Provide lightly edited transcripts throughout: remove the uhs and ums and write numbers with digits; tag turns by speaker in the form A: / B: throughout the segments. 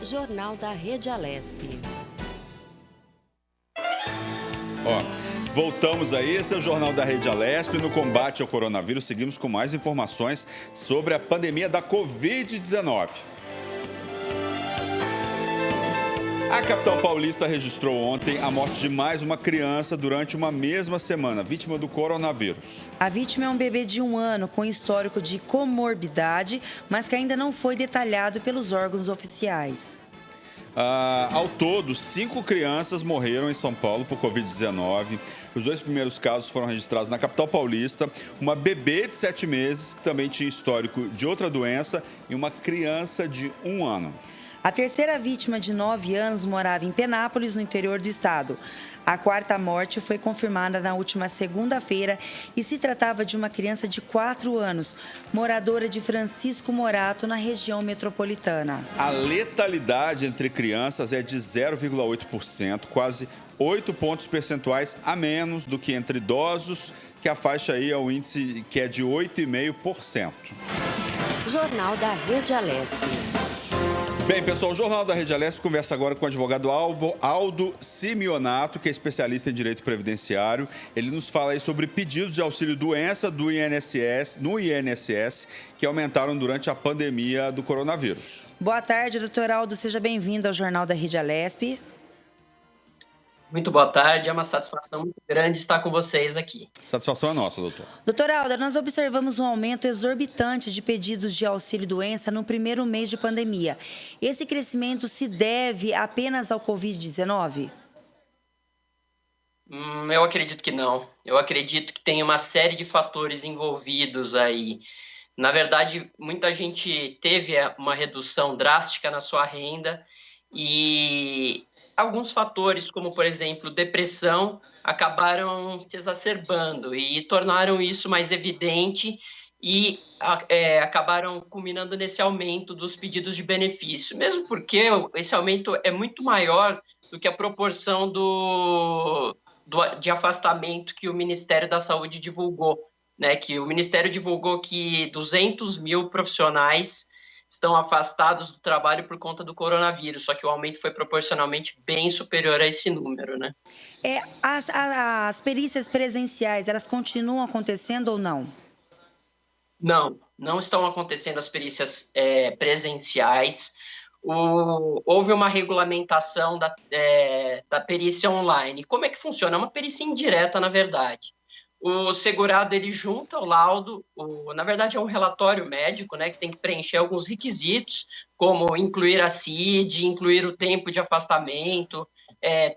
A: Jornal da Rede Alesp.
B: Voltamos aí, esse é o Jornal da Rede Alesp. No combate ao coronavírus, seguimos com mais informações sobre a pandemia da Covid-19. A capital paulista registrou ontem a morte de mais uma criança durante uma mesma semana, vítima do coronavírus.
C: A vítima é um bebê de 1 ano com histórico de comorbidade, mas que ainda não foi detalhado pelos órgãos oficiais.
B: Ao todo, 5 crianças morreram em São Paulo por Covid-19. Os 2 primeiros casos foram registrados na capital paulista. Uma bebê de 7 meses, que também tinha histórico de outra doença, e uma criança de 1 ano.
C: A terceira vítima, de 9 anos, morava em Penápolis, no interior do estado. A quarta morte foi confirmada na última segunda-feira e se tratava de uma criança de 4 anos, moradora de Francisco Morato, na região metropolitana.
B: A letalidade entre crianças é de 0,8%, quase 8 pontos percentuais a menos do que entre idosos, que a faixa aí é o índice que é de 8,5%.
A: Jornal da Rede Alesp.
B: Bem, pessoal, o Jornal da Rede Alesp conversa agora com o advogado Aldo Simeonato, que é especialista em direito previdenciário. Ele nos fala aí sobre pedidos de auxílio-doença do INSS, que aumentaram durante a pandemia do coronavírus.
C: Boa tarde, doutor Aldo. Seja bem-vindo ao Jornal da Rede Alesp.
D: Muito boa tarde, é uma satisfação muito grande estar com vocês aqui.
B: Satisfação é nossa, doutor.
C: Doutor Aldo, nós observamos um aumento exorbitante de pedidos de auxílio-doença no primeiro mês de pandemia. Esse crescimento se deve apenas ao Covid-19?
D: Eu acredito que não. Eu acredito que tem uma série de fatores envolvidos aí. Na verdade, muita gente teve uma redução drástica na sua renda e alguns fatores, como, por exemplo, depressão, acabaram se exacerbando e tornaram isso mais evidente e acabaram culminando nesse aumento dos pedidos de benefício, mesmo porque esse aumento é muito maior do que a proporção de afastamento que o Ministério da Saúde divulgou, né? Que o Ministério divulgou que 200 mil profissionais estão afastados do trabalho por conta do coronavírus, só que o aumento foi proporcionalmente bem superior a esse número, né?
C: As perícias presenciais, elas continuam acontecendo ou não?
D: Não estão acontecendo as perícias presenciais. Houve uma regulamentação da perícia online. Como é que funciona? É uma perícia indireta, na verdade. O segurado, ele junta o laudo, na verdade é um relatório médico, né, que tem que preencher alguns requisitos, como incluir a CID, incluir o tempo de afastamento,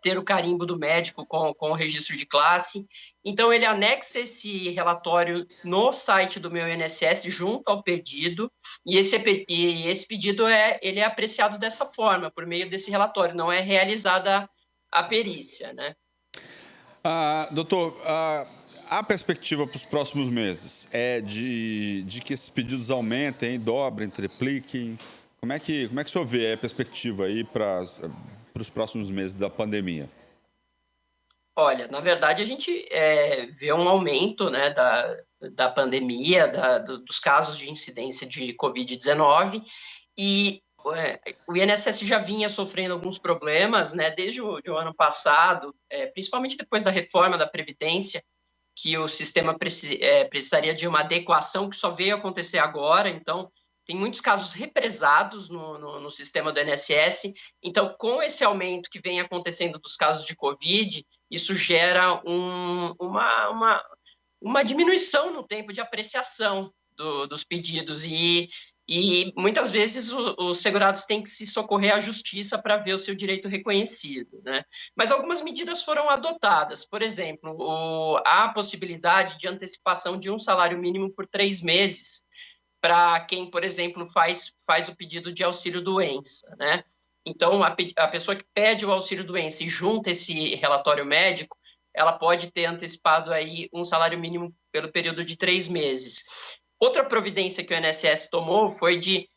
D: ter o carimbo do médico com o registro de classe. Então, ele anexa esse relatório no site do meu INSS junto ao pedido, e esse pedido ele é apreciado dessa forma, por meio desse relatório, não é realizada a perícia, né?
B: Doutor, a perspectiva para os próximos meses é de que esses pedidos aumentem, dobrem, tripliquem? Como é que o senhor vê a perspectiva aí para os próximos meses da pandemia?
D: Olha, na verdade, a gente vê um aumento, né, da pandemia, dos casos de incidência de Covid-19, e o INSS já vinha sofrendo alguns problemas, né, desde o ano passado, principalmente depois da reforma da Previdência, que o sistema precisaria de uma adequação que só veio acontecer agora. Então, tem muitos casos represados no sistema do INSS. Então, com esse aumento que vem acontecendo dos casos de Covid, isso gera uma diminuição no tempo de apreciação dos pedidos e muitas vezes os segurados têm que se socorrer à justiça para ver o seu direito reconhecido, né? Mas algumas medidas foram adotadas. Por exemplo, há a possibilidade de antecipação de um salário mínimo por 3 meses para quem, por exemplo, faz o pedido de auxílio-doença, né? Então, a pessoa que pede o auxílio-doença e junta esse relatório médico, ela pode ter antecipado aí um salário mínimo pelo período de 3 meses. Outra providência que o INSS tomou foi de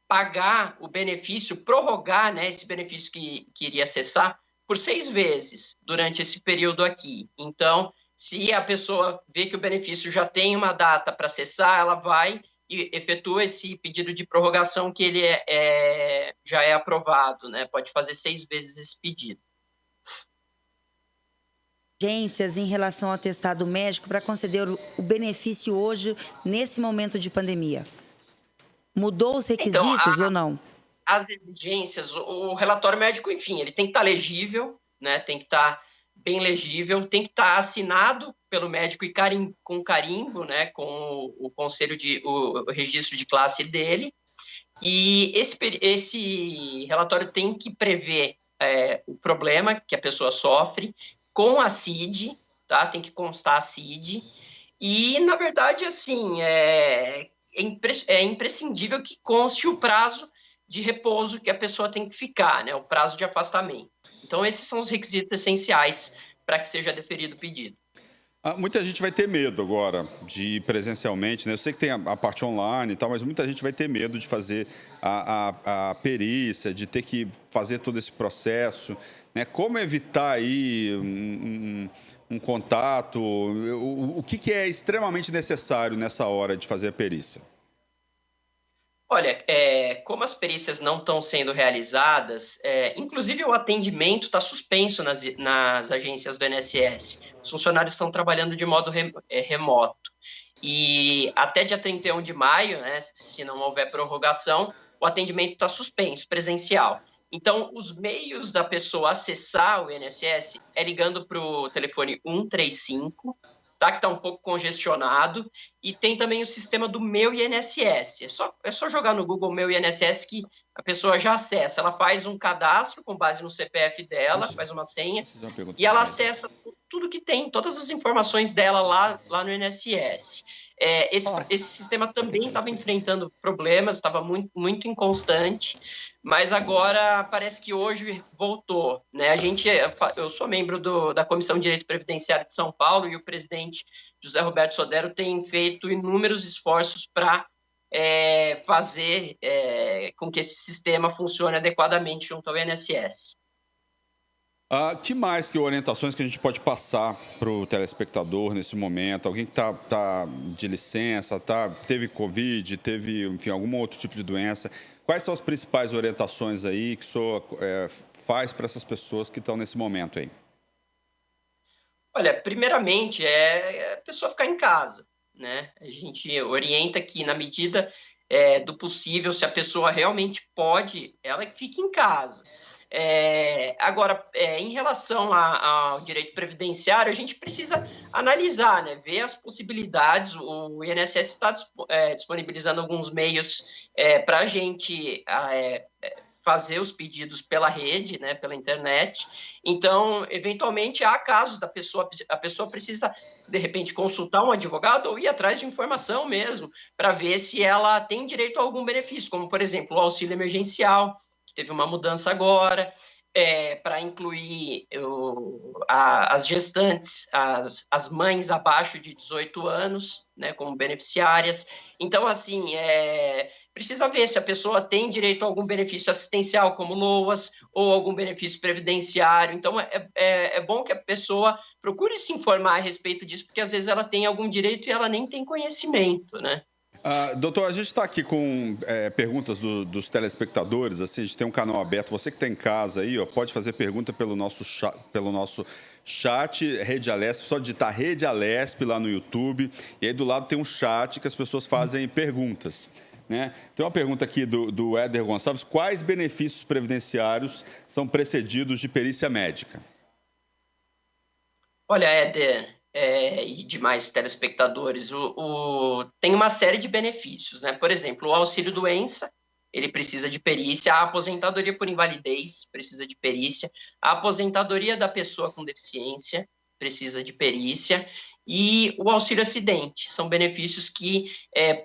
D: pagar o benefício, prorrogar, né, esse benefício que iria cessar por 6 vezes durante esse período aqui. Então, se a pessoa vê que o benefício já tem uma data para cessar, ela vai e efetua esse pedido de prorrogação que ele já é aprovado, né? Pode fazer 6 vezes esse pedido.
C: Agências em relação ao atestado médico para conceder o benefício hoje, nesse momento de pandemia? Mudou os requisitos ou não?
D: As exigências, o relatório médico, enfim, ele tem que estar legível, né? Tem que estar bem legível, tem que estar assinado pelo médico e com carimbo, né? Com o conselho o registro de classe dele. E esse relatório tem que prever o problema que a pessoa sofre com a CID, tá? Tem que constar a CID. E, na verdade, assim, é imprescindível que conste o prazo de repouso que a pessoa tem que ficar, né? O prazo de afastamento. Então, esses são os requisitos essenciais para que seja deferido o pedido.
B: Muita gente vai ter medo agora de ir presencialmente, né? Eu sei que tem a parte online e tal, mas muita gente vai ter medo de fazer a perícia, de ter que fazer todo esse processo, né? Como evitar aí um contato? O que é extremamente necessário nessa hora de fazer a perícia?
D: Olha, como as perícias não estão sendo realizadas, inclusive o atendimento está suspenso nas agências do INSS. Os funcionários estão trabalhando de modo remoto. E até dia 31 de maio, né, se não houver prorrogação, o atendimento está suspenso, presencial. Então, os meios da pessoa acessar o INSS é ligando para o telefone 135, tá? Que está um pouco congestionado, e tem também o sistema do Meu INSS. É só jogar no Google Meu INSS que a pessoa já acessa. Ela faz um cadastro com base no CPF dela, faz uma senha, e ela acessa tudo que tem, todas as informações dela lá no INSS. Esse sistema também estava enfrentando problemas, estava muito, muito inconstante, mas agora parece que hoje voltou, né? Eu sou membro da Comissão de Direito Previdenciário de São Paulo e o presidente José Roberto Sodero tem feito inúmeros esforços para fazer com que esse sistema funcione adequadamente junto ao INSS.
B: Que mais que orientações que a gente pode passar para o telespectador nesse momento? Alguém que está de licença, teve Covid, teve, enfim, algum outro tipo de doença. Quais são as principais orientações aí que o senhor faz para essas pessoas que estão nesse momento aí?
D: Olha, primeiramente a pessoa ficar em casa, né? A gente orienta que, na medida do possível, se a pessoa realmente pode, ela que fique em casa. Agora, em relação ao direito previdenciário, a gente precisa analisar, né, ver as possibilidades. O INSS está disponibilizando alguns meios para a gente fazer os pedidos pela rede, né, pela internet. Então, eventualmente, há casos a pessoa precisa, de repente, consultar um advogado ou ir atrás de informação mesmo, para ver se ela tem direito a algum benefício, como, por exemplo, o auxílio emergencial, que teve uma mudança agora, para incluir as gestantes, as mães abaixo de 18 anos, né, como beneficiárias. Então, assim, precisa ver se a pessoa tem direito a algum benefício assistencial, como LOAS, ou algum benefício previdenciário. Então, é bom que a pessoa procure se informar a respeito disso, porque às vezes ela tem algum direito e ela nem tem conhecimento, né?
B: Doutor, a gente está aqui com perguntas dos telespectadores. Assim, a gente tem um canal aberto. Você que está em casa aí, pode fazer pergunta pelo nosso chat Rede Alesp. Só digitar Rede Alesp lá no YouTube. E aí do lado tem um chat que as pessoas fazem perguntas, né? Tem uma pergunta aqui do Éder Gonçalves. Quais benefícios previdenciários são precedidos de perícia médica?
D: Olha, Éder, e demais telespectadores, tem uma série de benefícios, né? Por exemplo, o auxílio-doença, ele precisa de perícia, a aposentadoria por invalidez precisa de perícia, a aposentadoria da pessoa com deficiência precisa de perícia, e o auxílio-acidente, são benefícios que,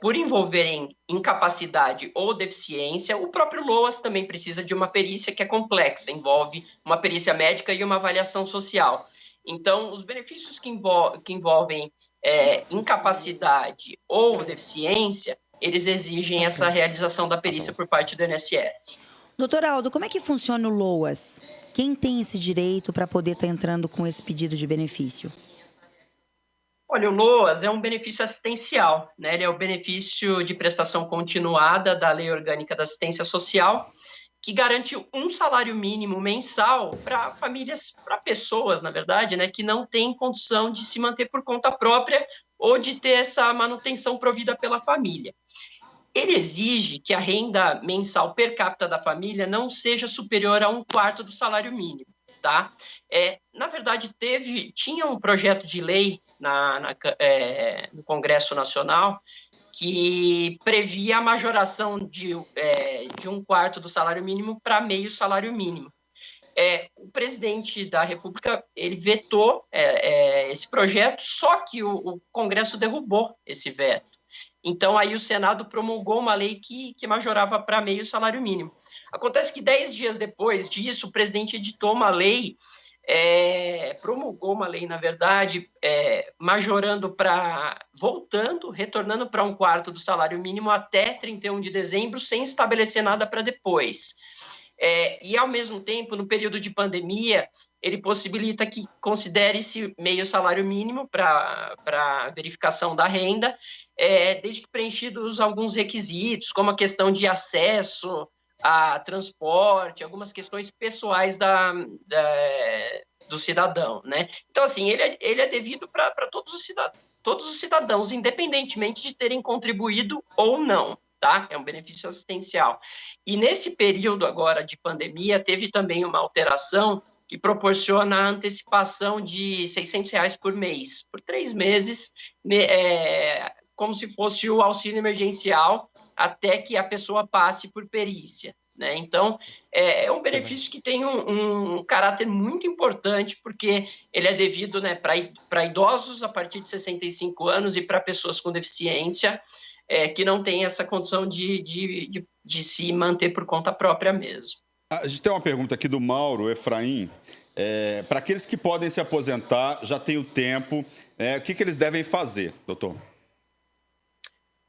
D: por envolverem incapacidade ou deficiência, o próprio LOAS também precisa de uma perícia que é complexa, envolve uma perícia médica e uma avaliação social. Então, os benefícios que envolvem incapacidade ou deficiência, eles exigem essa realização da perícia por parte do INSS.
C: Doutor Aldo, como é que funciona o LOAS? Quem tem esse direito para poder estar entrando com esse pedido de benefício?
D: Olha, o LOAS é um benefício assistencial, né? Ele é o benefício de prestação continuada da Lei Orgânica da Assistência Social, que garante um salário mínimo mensal para famílias, para pessoas, na verdade, né, que não têm condição de se manter por conta própria ou de ter essa manutenção provida pela família. Ele exige que a renda mensal per capita da família não seja superior a 1/4 do salário mínimo, tá? Na verdade, tinha um projeto de lei no Congresso Nacional que previa a majoração de 1/4 do salário mínimo para meio salário mínimo. O presidente da República ele vetou esse projeto, só que o Congresso derrubou esse veto. Então, aí o Senado promulgou uma lei que majorava para meio salário mínimo. Acontece que 10 dias depois disso, o presidente editou uma lei, promulgou uma lei, na verdade, retornando para 1/4 do salário mínimo até 31 de dezembro, sem estabelecer nada para depois. E, ao mesmo tempo, no período de pandemia, ele possibilita que considere-se meio salário mínimo para verificação da renda, desde que preenchidos alguns requisitos, como a questão de acesso a transporte, algumas questões pessoais do cidadão, né? Então, assim, ele é devido para todos os cidadãos, independentemente de terem contribuído ou não. Tá? É um benefício assistencial. E nesse período agora de pandemia, teve também uma alteração que proporciona a antecipação de R$600 por mês, por 3 meses, como se fosse o auxílio emergencial, até que a pessoa passe por perícia. Né? Então, é um benefício que tem um caráter muito importante, porque ele é devido, né, para idosos a partir de 65 anos e para pessoas com deficiência, que não tem essa condição de se manter por conta própria mesmo.
B: A gente tem uma pergunta aqui do Mauro Efraim. Para aqueles que podem se aposentar, já tem o tempo, o que eles devem fazer, doutor?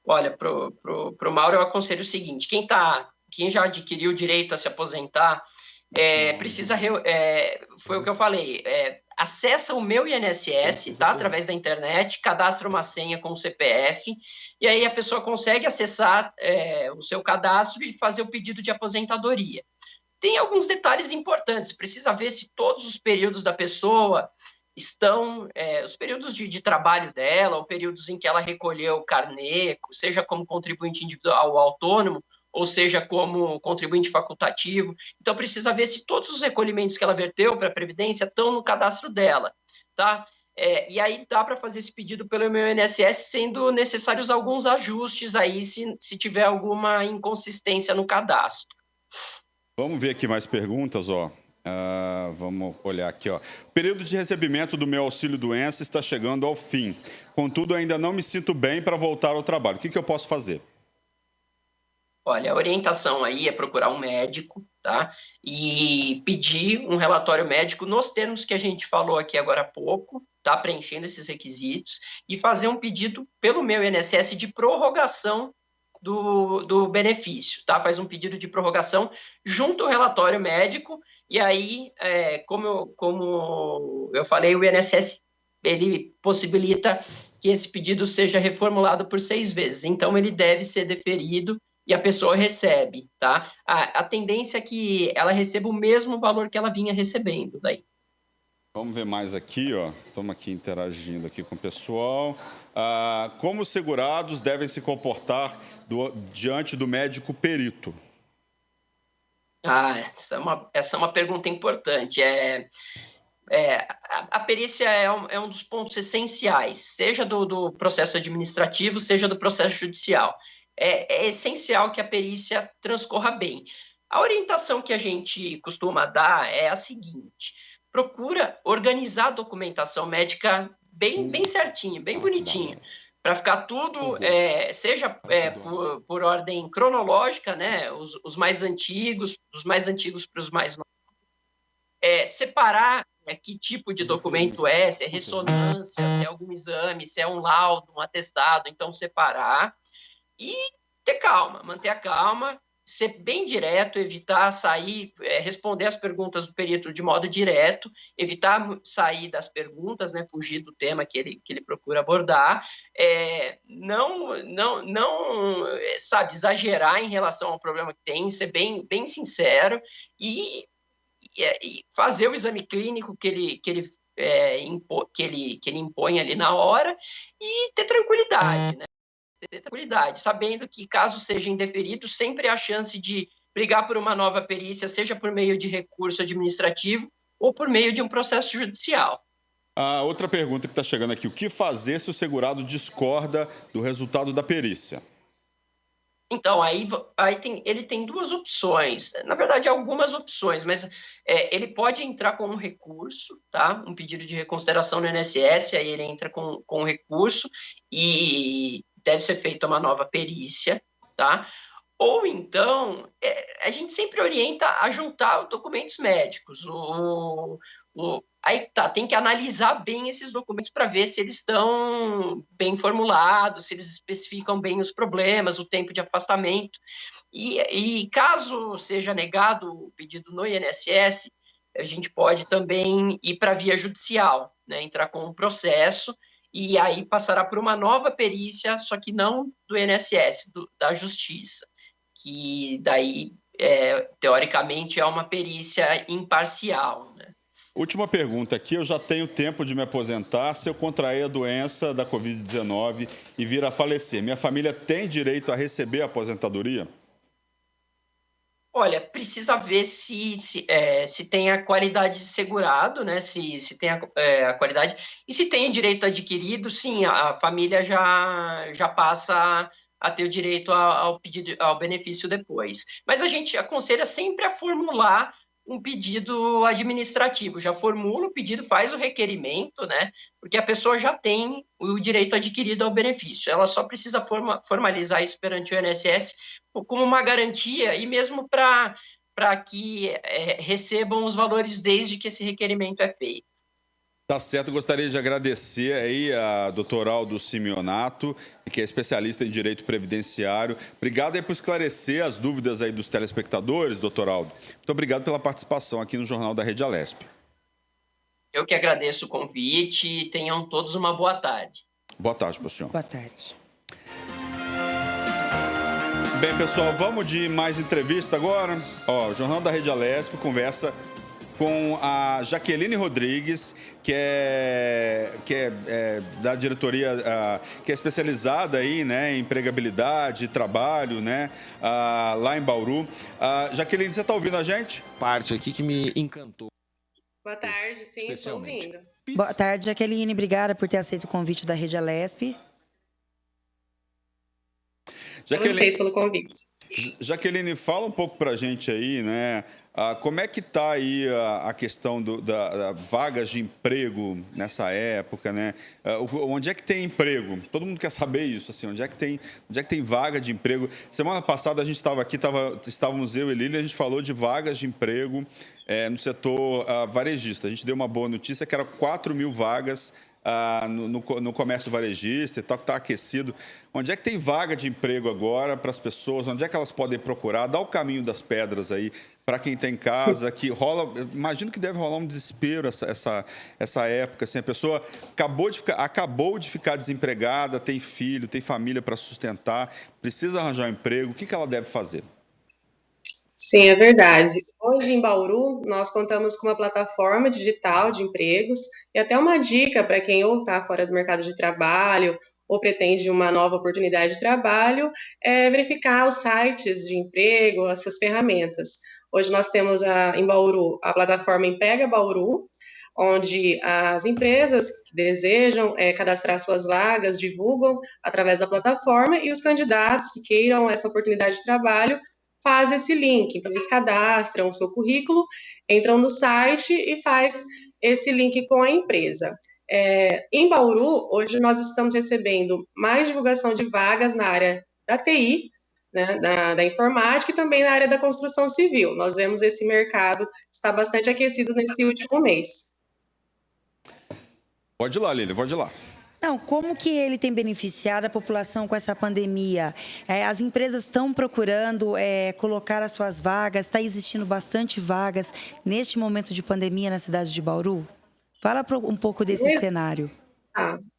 D: Olha, pro Mauro eu aconselho o seguinte: quem já adquiriu o direito a se aposentar, precisa, foi o que eu falei, acessa o Meu INSS, tá? Através da internet, cadastra uma senha com o CPF, e aí a pessoa consegue acessar o seu cadastro e fazer o pedido de aposentadoria. Tem alguns detalhes importantes, precisa ver se todos os períodos da pessoa estão, os períodos de trabalho dela, ou períodos em que ela recolheu o carnê, seja como contribuinte individual ou autônomo, ou seja, como contribuinte facultativo. Então, precisa ver se todos os recolhimentos que ela verteu para a Previdência estão no cadastro dela, tá? E aí dá para fazer esse pedido pelo Meu INSS, sendo necessários alguns ajustes aí, se tiver alguma inconsistência no cadastro.
B: Vamos ver aqui mais perguntas, ó. Vamos olhar aqui, ó. O período de recebimento do meu auxílio-doença está chegando ao fim. Contudo, ainda não me sinto bem para voltar ao trabalho. O que eu posso fazer?
D: Olha, a orientação aí é procurar um médico, tá? E pedir um relatório médico nos termos que a gente falou aqui agora há pouco, tá? Preenchendo esses requisitos, e fazer um pedido pelo Meu INSS de prorrogação do benefício, tá? Faz um pedido de prorrogação junto ao relatório médico, e aí, como eu falei, o INSS ele possibilita que esse pedido seja reformulado por 6 vezes, então ele deve ser deferido e a pessoa recebe, tá? A tendência é que ela receba o mesmo valor que ela vinha recebendo daí.
B: Vamos ver mais aqui, ó. Estamos aqui interagindo aqui com o pessoal. Como os segurados devem se comportar diante do médico perito?
D: Essa é uma pergunta importante. A perícia é um dos pontos essenciais, seja do processo administrativo, seja do processo judicial. É essencial que a perícia transcorra bem. A orientação que a gente costuma dar é a seguinte: procura organizar a documentação médica bem certinho, bem bonitinho, para ficar tudo, seja por ordem cronológica, né, os mais antigos, dos mais antigos para os mais novos, separar que tipo de documento se é ressonância, se é algum exame, se é um laudo, um atestado, então separar. E ter calma, manter a calma, ser bem direto, evitar sair, responder as perguntas do perito de modo direto, evitar sair das perguntas, né, fugir do tema que ele procura abordar, não, sabe, exagerar em relação ao problema que tem, ser bem sincero e fazer o exame clínico que ele impõe ali na hora e ter tranquilidade, né? Ter tranquilidade, sabendo que caso seja indeferido, sempre há chance de brigar por uma nova perícia, seja por meio de recurso administrativo ou por meio de um processo judicial.
B: A outra pergunta que está chegando aqui, o que fazer se o segurado discorda do resultado da perícia?
D: Então, ele tem duas opções, na verdade, algumas opções, mas ele pode entrar com um recurso, tá? Um pedido de reconsideração no INSS, aí ele entra com um recurso e deve ser feita uma nova perícia, tá? Ou então, a gente sempre orienta a juntar documentos médicos. Aí tá, tem que analisar bem esses documentos para ver se eles estão bem formulados, se eles especificam bem os problemas, o tempo de afastamento. E caso seja negado o pedido no INSS, a gente pode também ir para a via judicial, né? Entrar com um processo e aí passará por uma nova perícia, só que não do INSS, da Justiça, que daí, teoricamente, é uma perícia imparcial, né?
B: Última pergunta aqui, eu já tenho tempo de me aposentar se eu contrair a doença da Covid-19 e vir a falecer. Minha família tem direito a receber a aposentadoria?
D: Olha, precisa ver se tem a qualidade de segurado, né? Se tem a qualidade. E se tem direito adquirido, sim, a família já passa a ter o direito ao benefício depois. Mas a gente aconselha sempre a formular um pedido administrativo. Já formula o pedido, faz o requerimento, né? Porque a pessoa já tem o direito adquirido ao benefício. Ela só precisa formalizar isso perante o INSS como uma garantia e mesmo para que recebam os valores desde que esse requerimento é feito.
B: Tá certo, gostaria de agradecer aí a doutor Aldo Simeonato, que é especialista em direito previdenciário. Obrigado aí por esclarecer as dúvidas aí dos telespectadores, doutor Aldo. Muito obrigado pela participação aqui no Jornal da Rede Alesp.
D: Eu que agradeço o convite e tenham todos uma boa tarde.
B: Boa tarde, para o senhor.
C: Boa tarde.
B: Bem, pessoal, vamos de mais entrevista agora. O Jornal da Rede Alesp conversa com a Jaqueline Rodrigues, que é da diretoria, que é especializada aí, né, em empregabilidade, trabalho, né, lá em Bauru. Jaqueline, você está ouvindo a gente?
E: Parte aqui que me encantou.
F: Boa tarde, sim, estou ouvindo.
C: Boa tarde, Jaqueline. Obrigada por ter aceito o convite da Rede Alesp.
F: A vocês pelo convite.
B: Jaqueline, fala um pouco para a gente aí, né? Como é que está aí a questão da vagas de emprego nessa época, né? Onde é que tem emprego? Todo mundo quer saber isso, assim, onde é que tem vaga de emprego? Semana passada a gente estava aqui, estávamos eu e Lília, a gente falou de vagas de emprego no setor varejista. A gente deu uma boa notícia que eram 4.000 vagas no comércio varejista e tal, que está aquecido. Onde é que tem vaga de emprego agora para as pessoas? Onde é que elas podem procurar? Dá o caminho das pedras aí para quem está em casa, que rola... Imagino que deve rolar um desespero essa época. Assim, a pessoa acabou de ficar desempregada, tem filho, tem família para sustentar, precisa arranjar um emprego. O que ela deve fazer?
F: Sim, é verdade. Hoje em Bauru, nós contamos com uma plataforma digital de empregos e até uma dica para quem ou está fora do mercado de trabalho ou pretende uma nova oportunidade de trabalho, é verificar os sites de emprego, essas ferramentas. Hoje nós temos em Bauru a plataforma Emprega Bauru, onde as empresas que desejam cadastrar suas vagas divulgam através da plataforma e os candidatos que queiram essa oportunidade de trabalho faz esse link. Então, eles cadastram o seu currículo, entram no site e faz esse link com a empresa. Em Bauru, hoje nós estamos recebendo mais divulgação de vagas na área da TI, né, da informática e também na área da construção civil. Nós vemos esse mercado está bastante aquecido nesse último mês.
B: Pode ir lá, Lília, pode ir lá.
C: Não, como que ele tem beneficiado a população com essa pandemia? As empresas estão procurando colocar as suas vagas, está existindo bastante vagas neste momento de pandemia na cidade de Bauru? Fala um pouco desse cenário.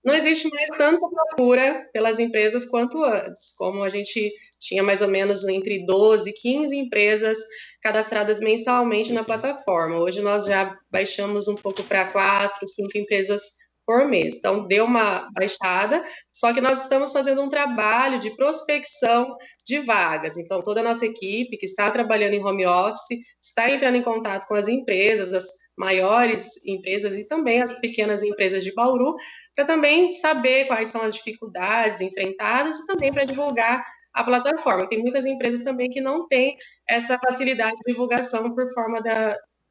F: Não existe mais tanta procura pelas empresas quanto antes, como a gente tinha mais ou menos entre 12 e 15 empresas cadastradas mensalmente na plataforma. Hoje nós já baixamos um pouco para 4, 5 empresas por mês. Então, deu uma baixada, só que nós estamos fazendo um trabalho de prospecção de vagas. Então, toda a nossa equipe que está trabalhando em home office está entrando em contato com as empresas, as maiores empresas e também as pequenas empresas de Bauru, para também saber quais são as dificuldades enfrentadas e também para divulgar a plataforma. Tem muitas empresas também que não têm essa facilidade de divulgação por forma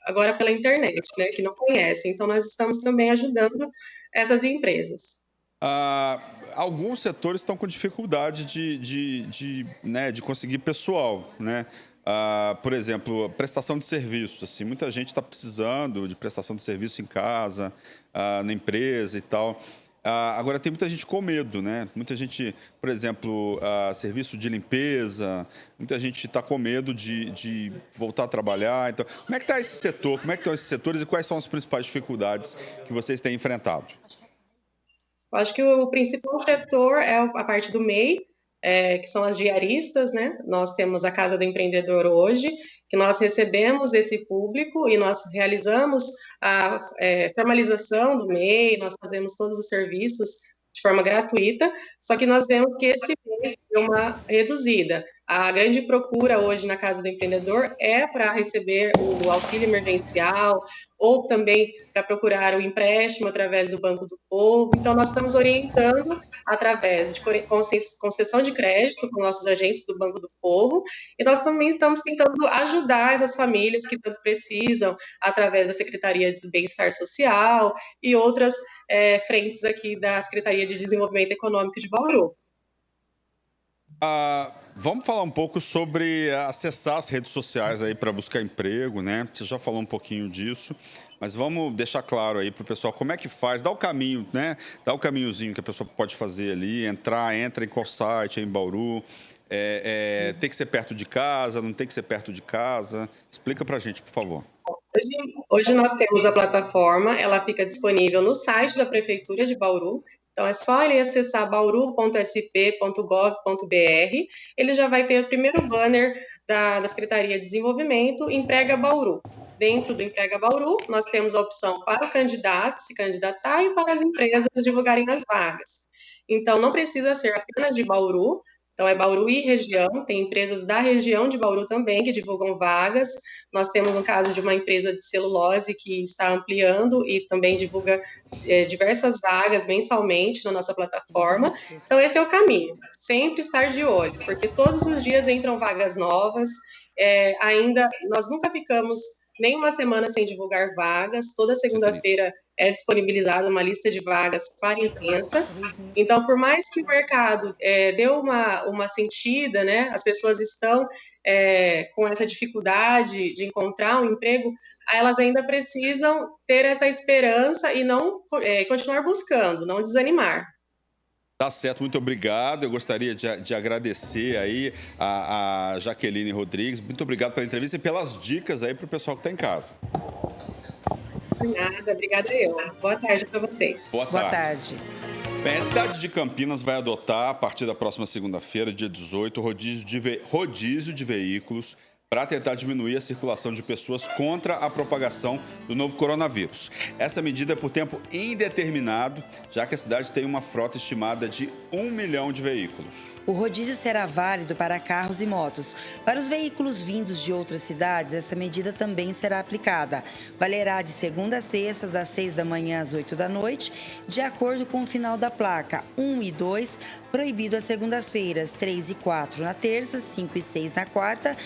F: agora pela internet, né, que não conhecem. Então, nós estamos também ajudando essas empresas.
B: Alguns setores estão com dificuldade de conseguir pessoal, né? Por exemplo, prestação de serviço. Assim, muita gente está precisando de prestação de serviço em casa, na empresa e tal. Agora, tem muita gente com medo, né? Muita gente, por exemplo, serviço de limpeza, muita gente está com medo de voltar a trabalhar. Então, como é que está esse setor? Como é que estão esses setores e quais são as principais dificuldades que vocês têm enfrentado?
F: Eu acho que o principal setor é a parte do MEI, que são as diaristas, né? Nós temos a Casa do Empreendedor hoje, que nós recebemos esse público e nós realizamos a formalização do MEI, nós fazemos todos os serviços de forma gratuita, só que nós vemos que esse mês deu uma reduzida. A grande procura hoje na Casa do Empreendedor é para receber o auxílio emergencial ou também para procurar o empréstimo através do Banco do Povo. Então, nós estamos orientando através de concessão de crédito com nossos agentes do Banco do Povo e nós também estamos tentando ajudar essas famílias que tanto precisam através da Secretaria do Bem-Estar Social e outras frentes aqui da Secretaria de Desenvolvimento Econômico de Bauru.
B: Vamos falar um pouco sobre acessar as redes sociais aí para buscar emprego, né? Você já falou um pouquinho disso, mas vamos deixar claro aí para o pessoal como é que faz, dá o caminho, né? Dá o caminhozinho que a pessoa pode fazer ali, entra em qual site, em Bauru, tem que ser perto de casa, não tem que ser perto de casa. Explica para a gente, por favor.
F: Hoje nós temos a plataforma, ela fica disponível no site da Prefeitura de Bauru. Então, é só ele acessar bauru.sp.gov.br, ele já vai ter o primeiro banner da Secretaria de Desenvolvimento, Emprega Bauru. Dentro do Emprega Bauru, nós temos a opção para o candidato se candidatar e para as empresas divulgarem as vagas. Então, não precisa ser apenas de Bauru, então é Bauru e região, tem empresas da região de Bauru também que divulgam vagas. Nós temos um caso de uma empresa de celulose que está ampliando e também divulga diversas vagas mensalmente na nossa plataforma. Então esse é o caminho, sempre estar de olho, porque todos os dias entram vagas novas, ainda nós nunca ficamos nem uma semana sem divulgar vagas, toda segunda-feira é disponibilizada uma lista de vagas para a imprensa. Então, por mais que o mercado deu uma sentida, né, as pessoas estão com essa dificuldade de encontrar um emprego, elas ainda precisam ter essa esperança e não continuar buscando, não desanimar.
B: Tá certo, muito obrigado. Eu gostaria de agradecer aí a Jaqueline Rodrigues. Muito obrigado pela entrevista e pelas dicas aí para o pessoal que está em casa.
F: Por nada, obrigada eu. Boa tarde para vocês.
B: Boa tarde. Bem, a cidade de Campinas vai adotar, a partir da próxima segunda-feira, dia 18, rodízio de veículos para tentar diminuir a circulação de pessoas contra a propagação do novo coronavírus. Essa medida é por tempo indeterminado, já que a cidade tem uma frota estimada de 1 milhão de veículos.
C: O rodízio será válido para carros e motos. Para os veículos vindos de outras cidades, essa medida também será aplicada. Valerá de segunda a sexta, das 6 da manhã às 8 da noite, de acordo com o final da placa 1 e 2, proibido às segundas-feiras, 3 e 4 na terça, 5 e 6 na quarta,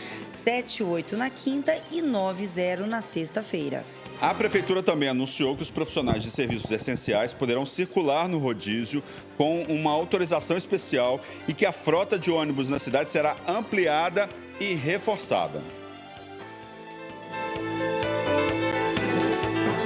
C: 7 e 8 na quinta e 9 e 0 na sexta-feira.
B: A Prefeitura também anunciou que os profissionais de serviços essenciais poderão circular no rodízio com uma autorização especial e que a frota de ônibus na cidade será ampliada e reforçada.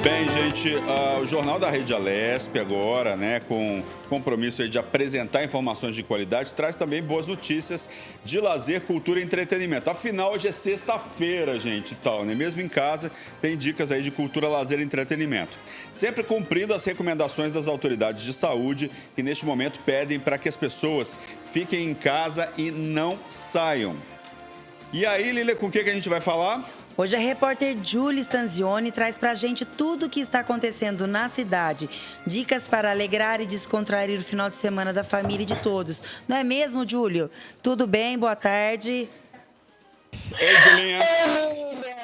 B: Bem, gente, o Jornal da Rede Alesp agora, né, com compromisso aí de apresentar informações de qualidade, traz também boas notícias de lazer, cultura e entretenimento. Afinal, hoje é sexta-feira, gente, e tal, né? Mesmo em casa, tem dicas aí de cultura, lazer e entretenimento. Sempre cumprindo as recomendações das autoridades de saúde, que neste momento pedem para que as pessoas fiquem em casa e não saiam. E aí, Lília, com o que a gente vai falar?
C: Hoje a repórter Julie Sanzioni traz pra gente tudo o que está acontecendo na cidade. Dicas para alegrar e descontrair o final de semana da família e de todos. Não é mesmo, Júlio? Tudo bem? Boa tarde.
B: Ei, Julinha.
G: Oi, Lília.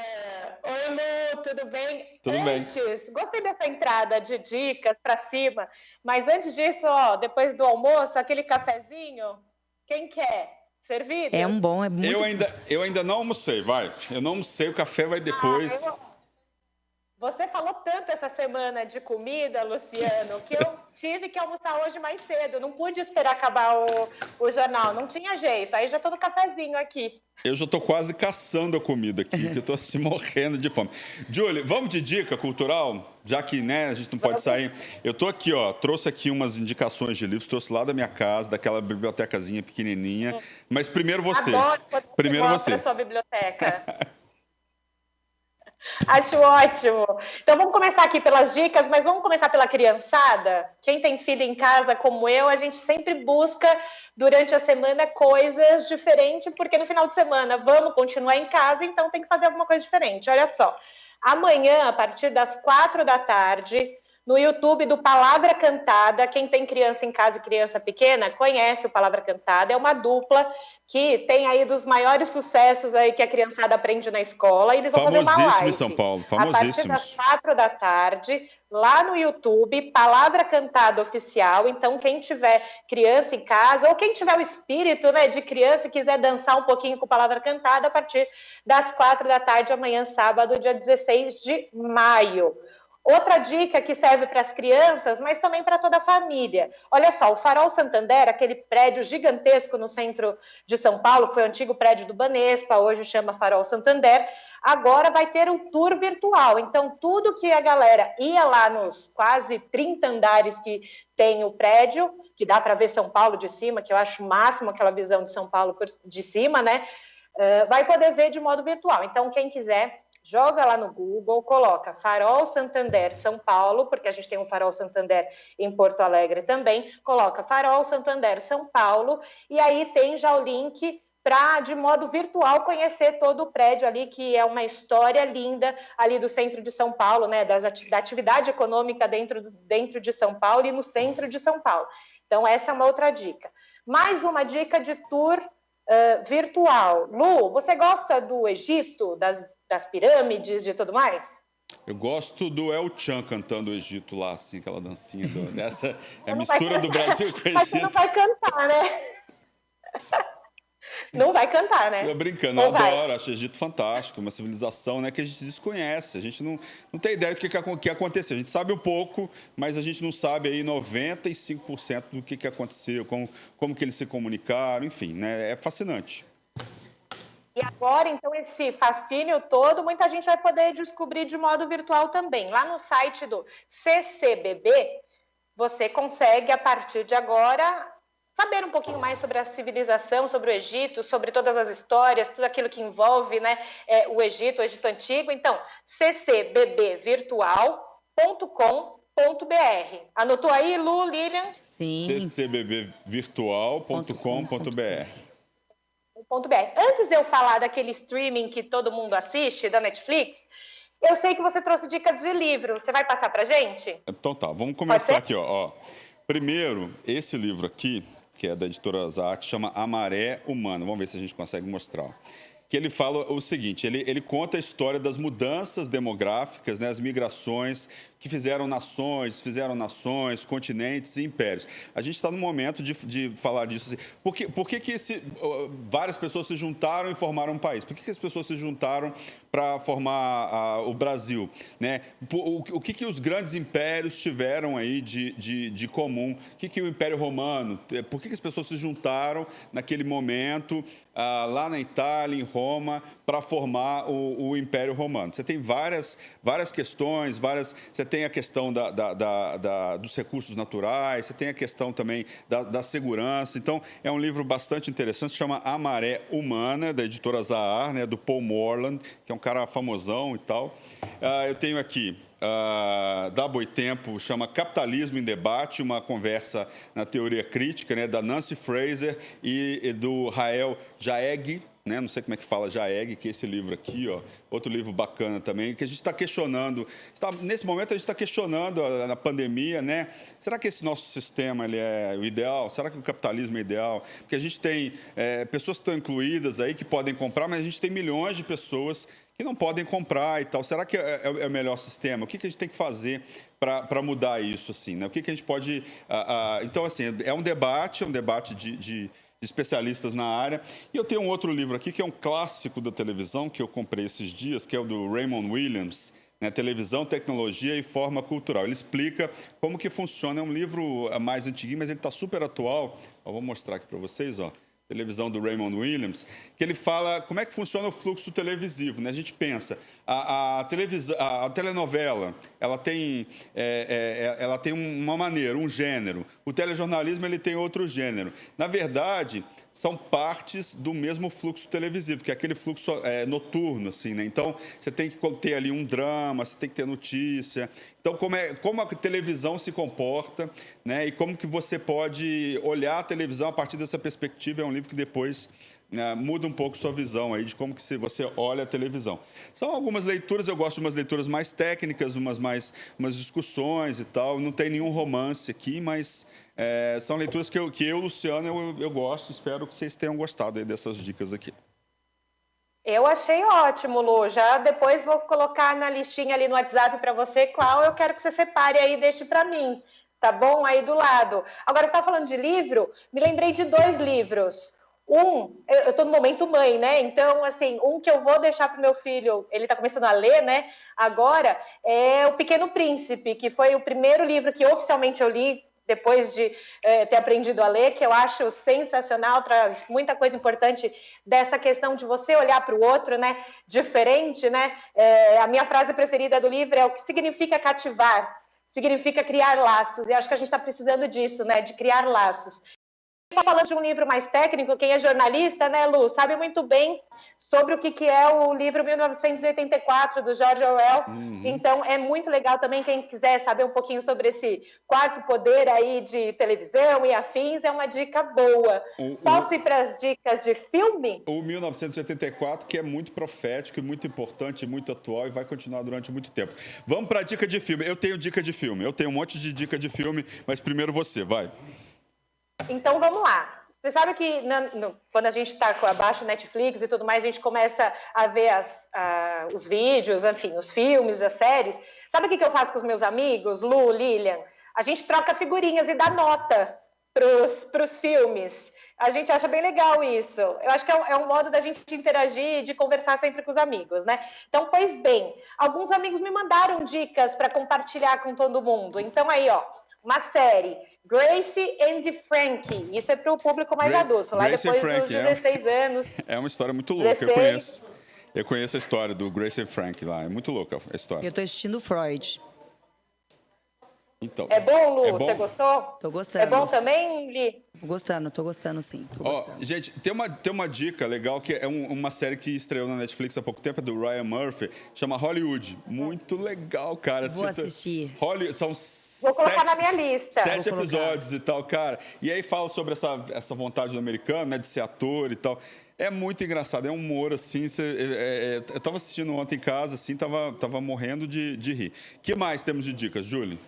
G: Oi, Lu, tudo bem?
B: Tudo bem.
G: Gostei dessa entrada de dicas pra cima, mas antes disso, ó, depois do almoço, aquele cafezinho, quem quer? Servido?
C: É muito
B: Eu ainda não almocei, vai. Eu não almocei, o café vai depois.
G: Você falou tanto essa semana de comida, Luciano, que eu tive que almoçar hoje mais cedo. Não pude esperar acabar o jornal, não tinha jeito. Aí já tô no cafezinho aqui.
B: Eu já tô quase caçando a comida aqui, porque eu tô assim morrendo de fome. Julie, vamos de dica cultural? Já que, né, a gente não pode sair. Eu tô aqui, ó, trouxe aqui umas indicações de livros, trouxe lá da minha casa, daquela bibliotecazinha pequenininha. Mas primeiro você.
G: Adoro quando
B: primeiro
G: você mostra a sua biblioteca. Acho ótimo. Então vamos começar aqui pelas dicas, mas vamos começar pela criançada. Quem tem filho em casa como eu, a gente sempre busca durante a semana coisas diferentes, porque no final de semana vamos continuar em casa, então tem que fazer alguma coisa diferente. Olha só, amanhã, a partir das 4 da tarde, no YouTube do Palavra Cantada, quem tem criança em casa e criança pequena, conhece o Palavra Cantada, é uma dupla que tem aí dos maiores sucessos aí que a criançada aprende na escola, e eles vão fazer uma live.
B: Em São Paulo,
G: a partir das 4 da tarde, lá no YouTube, Palavra Cantada Oficial. Então, quem tiver criança em casa, ou quem tiver o espírito, né, de criança e quiser dançar um pouquinho com Palavra Cantada, a partir das 4 da tarde, amanhã, sábado, dia 16 de maio. Outra dica que serve para as crianças, mas também para toda a família. Olha só, o Farol Santander, aquele prédio gigantesco no centro de São Paulo, que foi o antigo prédio do Banespa, hoje chama Farol Santander, agora vai ter um tour virtual. Então, tudo que a galera ia lá nos quase 30 andares que tem o prédio, que dá para ver São Paulo de cima, que eu acho o máximo aquela visão de São Paulo de cima, né? Vai poder ver de modo virtual. Então, quem quiser, joga lá no Google, coloca Farol Santander São Paulo, porque a gente tem um Farol Santander em Porto Alegre também, coloca Farol Santander São Paulo, e aí tem já o link para, de modo virtual, conhecer todo o prédio ali, que é uma história linda ali do centro de São Paulo, né, da atividade econômica dentro de São Paulo e no centro de São Paulo. Então, essa é uma outra dica. Mais uma dica de tour virtual. Lu, você gosta do Egito, das pirâmides e tudo mais?
B: Eu gosto do El Chan cantando o Egito lá, assim, aquela dancinha. Dessa é a mistura do Brasil com o Egito.
G: Mas você não vai cantar, né? Não vai cantar, né?
B: Eu brincando, eu adoro, acho o Egito fantástico, uma civilização, né, que a gente desconhece, a gente não tem ideia do que aconteceu. A gente sabe um pouco, mas a gente não sabe aí 95% do que aconteceu, como que eles se comunicaram, enfim, né, é fascinante.
G: E agora, então, esse fascínio todo, muita gente vai poder descobrir de modo virtual também. Lá no site do CCBB, você consegue, a partir de agora, saber um pouquinho mais sobre a civilização, sobre o Egito, sobre todas as histórias, tudo aquilo que envolve, né, o Egito Antigo. Então, ccbbvirtual.com.br. Anotou aí, Lu, Lilian?
C: Sim.
B: ccbbvirtual.com.br.
G: Antes de eu falar daquele streaming que todo mundo assiste, da Netflix, eu sei que você trouxe dicas de livro. Você vai passar pra gente?
B: Então tá, vamos começar aqui, ó. Primeiro, esse livro aqui, que é da editora Zac, chama A Maré Humana. Vamos ver se a gente consegue mostrar. Que ele fala o seguinte, ele conta a história das mudanças demográficas, né, as migrações que fizeram nações, continentes e impérios. A gente está no momento de falar disso. Assim. Por que várias pessoas se juntaram e formaram um país? Por que as pessoas se juntaram para formar o Brasil? Né? O que os grandes impérios tiveram aí de comum? O que o Império Romano? Por que as pessoas se juntaram naquele momento lá na Itália, em Roma para formar o Império Romano. Você tem várias questões, você tem a questão dos recursos naturais, você tem a questão também da segurança. Então, é um livro bastante interessante, se chama A Maré Humana, da editora Zahar, né, do Paul Morland, que é um cara famosão e tal. Eu tenho aqui, da Boitempo, chama Capitalismo em Debate, uma conversa na teoria crítica, né, da Nancy Fraser e do Rael Jaegg, né? Não sei como é que fala Jaegg, que é esse livro aqui, ó, outro livro bacana também, que a gente está questionando. Nesse momento, a gente está questionando na pandemia, né? Será que esse nosso sistema ele é o ideal? Será que o capitalismo é ideal? Porque a gente tem pessoas que estão incluídas aí, que podem comprar, mas a gente tem milhões de pessoas que não podem comprar e tal. Será que é o melhor sistema? O que a gente tem que fazer para mudar isso, assim, né? O que a gente pode... Então, assim, é um debate de especialistas na área. E eu tenho um outro livro aqui, que é um clássico da televisão, que eu comprei esses dias, que é o do Raymond Williams, né? Televisão, Tecnologia e Forma Cultural. Ele explica como que funciona. É um livro mais antiguinho, mas ele está super atual. Eu vou mostrar aqui para vocês, ó. Televisão do Raymond Williams, que ele fala como é que funciona o fluxo televisivo, né? A gente pensa, a telenovela, ela tem uma maneira, um gênero. O telejornalismo, ele tem outro gênero. Na verdade, são partes do mesmo fluxo televisivo, que é aquele fluxo noturno, assim, né? Então, você tem que ter ali um drama, você tem que ter notícia. Então, como a televisão se comporta, né? E como que você pode olhar a televisão a partir dessa perspectiva. É um livro que depois muda um pouco sua visão aí de como que você olha a televisão. São algumas leituras, eu gosto de umas leituras mais técnicas, umas discussões e tal. Não tem nenhum romance aqui, mas são leituras que eu Luciano, eu gosto. Espero que vocês tenham gostado aí dessas dicas aqui.
G: Eu achei ótimo, Lu. Já depois vou colocar na listinha ali no WhatsApp para você qual eu quero que você separe aí e deixe para mim, tá bom? Aí do lado. Agora, você estava falando de livro, me lembrei de 2 livros. Eu estou no momento mãe, né? Então, assim, um que eu vou deixar para o meu filho, ele está começando a ler, né? Agora, é O Pequeno Príncipe, que foi o primeiro livro que oficialmente eu li depois de ter aprendido a ler, que eu acho sensacional, traz muita coisa importante dessa questão de você olhar para o outro, né, diferente, né? A minha frase preferida do livro é: o que significa cativar, significa criar laços, e acho que a gente está precisando disso, né, de criar laços. Está falando de um livro mais técnico, quem é jornalista, né, Lu, sabe muito bem sobre o que é o livro 1984, do George Orwell. Então, é muito legal também, quem quiser saber um pouquinho sobre esse quarto poder aí de televisão e afins, é uma dica boa. Posso ir para as dicas de filme?
B: O 1984, que é muito profético e muito importante, muito atual e vai continuar durante muito tempo. Vamos para a dica de filme. Eu tenho dica de filme, eu tenho um monte de dica de filme, mas primeiro você, vai.
G: Então, vamos lá. Você sabe que quando a gente está abaixo do Netflix e tudo mais, a gente começa a ver os vídeos, enfim, os filmes, as séries. Sabe o que eu faço com os meus amigos, Lu, Lilian? A gente troca figurinhas e dá nota para os filmes. A gente acha bem legal isso. Eu acho que é um modo da gente interagir, de conversar sempre com os amigos, né? Então, pois bem, alguns amigos me mandaram dicas para compartilhar com todo mundo. Então, aí, ó, uma série, Gracie and Frankie. Isso é para o público mais adulto, lá
B: Gracie
G: depois dos 16 anos.
B: É uma história muito louca, 16. Eu conheço a história do Gracie and Frankie lá, é muito louca a história.
C: Eu estou assistindo Freud.
B: Então,
G: é bom, Lu?
B: É bom?
G: Você gostou?
C: Tô gostando.
G: É bom também, Li?
C: Tô gostando sim.
B: Gente, tem uma dica legal, que é uma série que estreou na Netflix há pouco tempo, é do Ryan Murphy, chama Hollywood. Muito legal, cara.
C: Vou assistir.
B: São
G: Vou colocar na minha lista.
B: 7 episódios e tal, cara. E aí fala sobre essa vontade do americano, né, de ser ator e tal. É muito engraçado, é um humor, assim, eu tava assistindo ontem em casa, assim, tava morrendo de rir. O que mais temos de dicas, Júlia?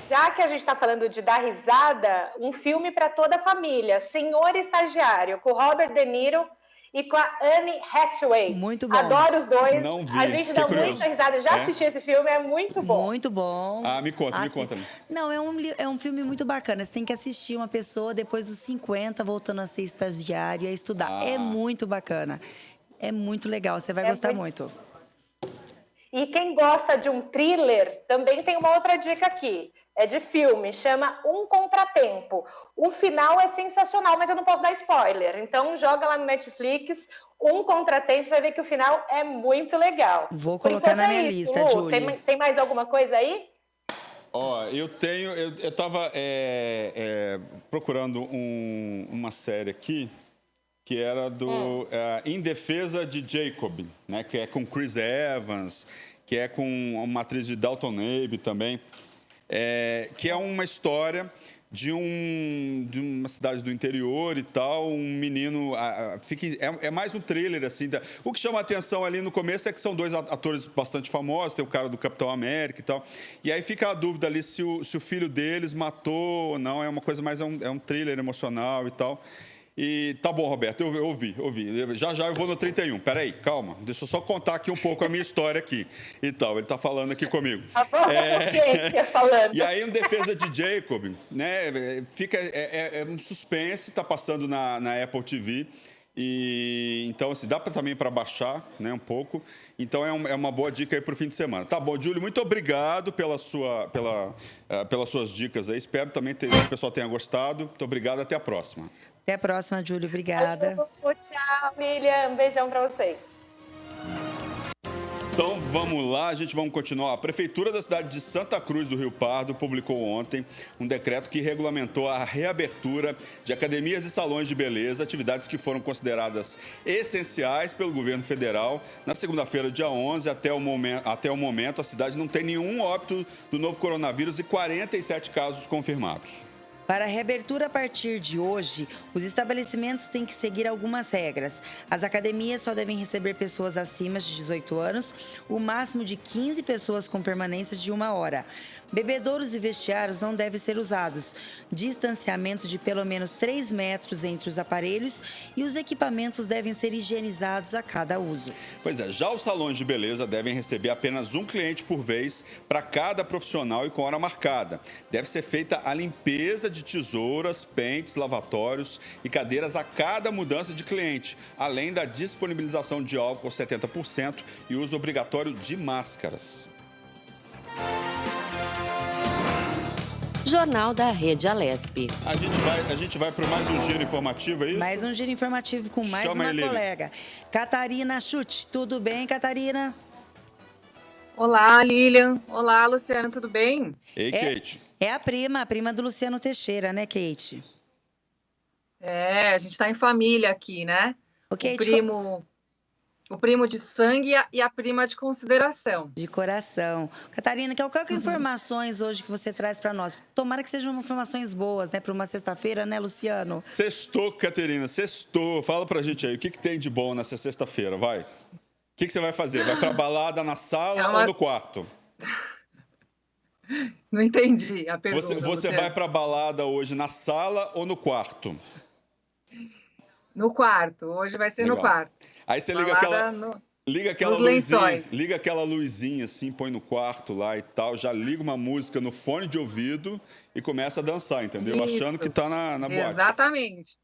G: Já que a gente está falando de dar risada, um filme para toda a família, Senhor Estagiário, com Robert De Niro e com a Anne Hathaway.
C: Muito bom.
G: Adoro os dois.
B: Não vi,
G: a gente dá muita risada. Já assisti esse filme, é muito bom.
C: Muito bom.
B: Me conta.
C: Não, é um filme muito bacana. Você tem que assistir uma pessoa depois dos 50, voltando a ser estagiária, a estudar. É muito bacana. É muito legal, você vai gostar muito.
G: E quem gosta de um thriller, também tem uma outra dica aqui. É de filme, chama Um Contratempo. O final é sensacional, mas eu não posso dar spoiler. Então joga lá no Netflix, Um Contratempo, você vai ver que o final é muito legal.
C: Vou colocar na minha lista,
G: Lu.
C: Julie.
G: Tem mais alguma coisa aí?
B: Ó, eu tava procurando uma série aqui que era Em Defesa de Jacob, né? Que é com Chris Evans, que é com uma atriz de Downton Abbey também, que é uma história de uma cidade do interior e tal, um menino... É mais um thriller, assim. O que chama a atenção ali no começo é que são dois atores bastante famosos, tem o cara do Capitão América e tal. E aí fica a dúvida ali se o filho deles matou ou não, é uma coisa mais... É um thriller emocional e tal. E tá bom, Roberto, eu ouvi. Já eu vou no 31. Peraí, calma. Deixa eu só contar aqui um pouco a minha história aqui. Então, ele tá falando aqui comigo.
G: Tá bom, falando.
B: E aí, Em Defesa de Jacob, né? Fica um suspense, tá passando na Apple TV. E então, assim, dá também para baixar, né, um pouco. Então, é uma boa dica aí para o fim de semana. Tá bom, Júlio, muito obrigado pelas suas dicas aí. Espero também que o pessoal tenha gostado. Muito obrigado, até a próxima.
C: Até a próxima, Júlio. Obrigada.
G: Tchau, Miriam. Beijão para vocês.
B: Então, vamos lá, vamos continuar. A Prefeitura da cidade de Santa Cruz do Rio Pardo publicou ontem um decreto que regulamentou a reabertura de academias e salões de beleza, atividades que foram consideradas essenciais pelo governo federal. Na segunda-feira, dia 11, até o momento, a cidade não tem nenhum óbito do novo coronavírus e 47 casos confirmados.
C: Para a reabertura a partir de hoje, os estabelecimentos têm que seguir algumas regras. As academias só devem receber pessoas acima de 18 anos, o máximo de 15 pessoas com permanência de 1 hora. Bebedouros e vestiários não devem ser usados. Distanciamento de pelo menos 3 metros entre os aparelhos e os equipamentos devem ser higienizados a cada uso.
B: Pois é, já os salões de beleza devem receber apenas um cliente por vez para cada profissional e com hora marcada. Deve ser feita a limpeza de tesouras, pentes, lavatórios e cadeiras a cada mudança de cliente, além da disponibilização de álcool 70% e uso obrigatório de máscaras.
A: Jornal da Rede Alesp.
B: A gente vai para mais um giro informativo, é isso?
C: Mais um giro informativo com mais
B: Chama
C: uma
B: ele.
C: colega. Catarina Chute, tudo bem, Catarina?
H: Olá, Lilian. Olá, Luciano, tudo bem?
B: Ei, Kate.
C: É a prima do Luciano Teixeira, né, Kate?
H: A gente está em família aqui, né? O primo de sangue e a prima de consideração.
C: De coração. Catarina, qual que informações hoje que você traz para nós? Tomara que sejam informações boas, né, para uma sexta-feira, né, Luciano?
B: Sextou, Caterina, sextou. Fala pra gente aí, o que tem de bom nessa sexta-feira, vai? O que você vai fazer? Vai pra balada na sala ou no quarto?
H: Não entendi a pergunta.
B: Você vai pra balada hoje na sala ou no quarto?
H: No quarto. Hoje vai ser
B: Legal.
H: No quarto.
B: Aí você liga aquela luzinha assim, põe no quarto lá e tal, já liga uma música no fone de ouvido e começa a dançar, entendeu?
H: Isso.
B: Achando que tá na boate.
H: Exatamente.